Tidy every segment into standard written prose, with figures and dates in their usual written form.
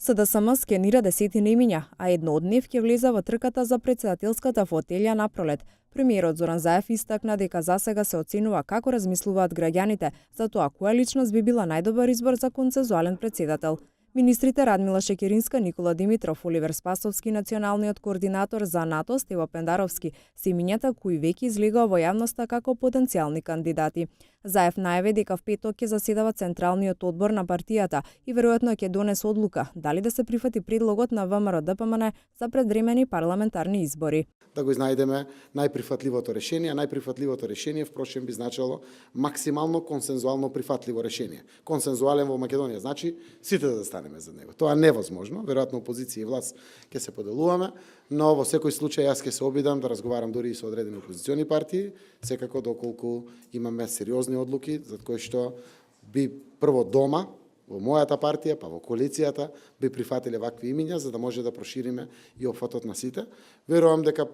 СДСМ скенира десетина имиња, а едно од нив ќе влезе во трката за претседателската фотелја на пролет. Премиерот Зоран Заев истакна дека засега се оценува како размислуваат граѓаните за тоа која личност би била најдобар избор за консензуален претседател. Министрите Радмила Шекеринска, Никола Димитров, Оливер Спасовски, националниот координатор за НАТО Стево Пендаровски се имињата кои веќе излегоа во јавноста како потенцијални кандидати. Заев најави дека в петок ќе заседава Централниот одбор на партијата и веројатно ќе донесе одлука дали да се прифати предлогот на ВМРО-ДПМН за предвремени парламентарни избори. Да го изнајдеме најприфатливото решение, најприфатливото решение впрочем би значило максимално консензуално прифатливо решение. Консензуален во Македонија значи сите да станеме за него. Тоа е невозможно, веројатно опозиција и власт ќе се поделуваме, но во секој случај јас ќе се обидам да разговарам дури и со одредени опозициони партии, секако доколку имаме сериозни одлуки за кои што би прво дома во мојата партија, па во коалицијата би прифатиле вакви имиња за да може да прошириме и опфатот на сите. Верувам дека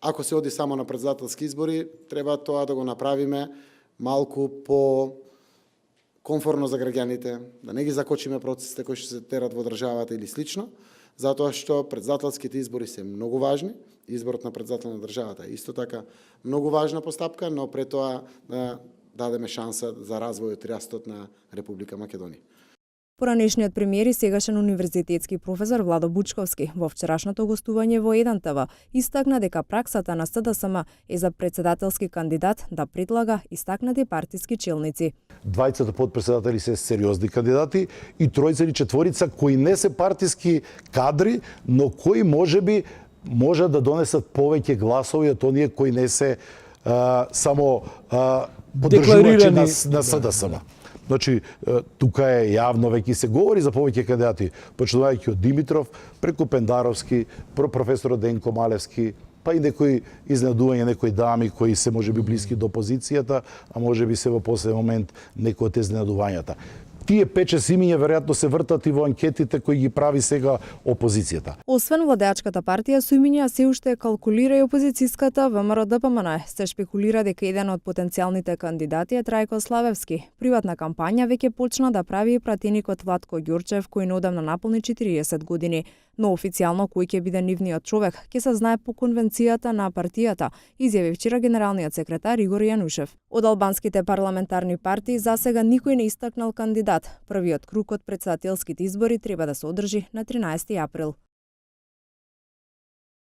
ако се оди само на претседателски избори, треба тоа да го направиме малку по комфорно за граѓаните, да не ги закочиме процесите кои што се терат во државата или слично, затоа што претседателските избори се многу важни, изборот на претседател на државата е исто така многу важна постапка, но пред тоа да дадеме шанса за развојот и растот на Република Македонија. Поранешниот премиер и сегашен универзитетски професор Владо Бучковски во вчерашното гостување во 1 ТВ истакна дека праксата на СДСМ е за претседателски кандидат да предлага истакнати партиски челници. Двајцата подпредседатели се сериозни кандидати и тројца или четворица кои не се партиски кадри, но кои можеби може да донесат повеќе гласови од оние кои не се само поддржувачи на СДСМ. Значи, тука е јавно веќе се говори за повеќе кандидати, почнувајќи од Димитров, преку Пендаровски, професорот Денко Малевски, па и некои изненадување, некои дами кои се можеби блиски до опозицијата, а можеби се во последен момент некои од изненадувањата. Тие 5-6 имиња веројатно се вртат и во анкетите кои ги прави сега опозицијата. Освен владеачката партија со имиња се уште калкулира и опозицијската ВМРО-ДПМН. Се шпекулира дека еден од потенцијалните кандидати е Трајко Славевски. Приватна кампања веќе почна да прави и пратеникот Владко Ѓурчев, кој неодамна наполни 40 години. Но официјално кој ќе биде нивниот човек ќе се знае по конвенцијата на партијата, изјави вчера генералниот секретар Игор Јанушев. Од албанските парламентарни партии засега никој не истакнал кандидат. Првиот круг од претседателските избори треба да се одржи на 13 април.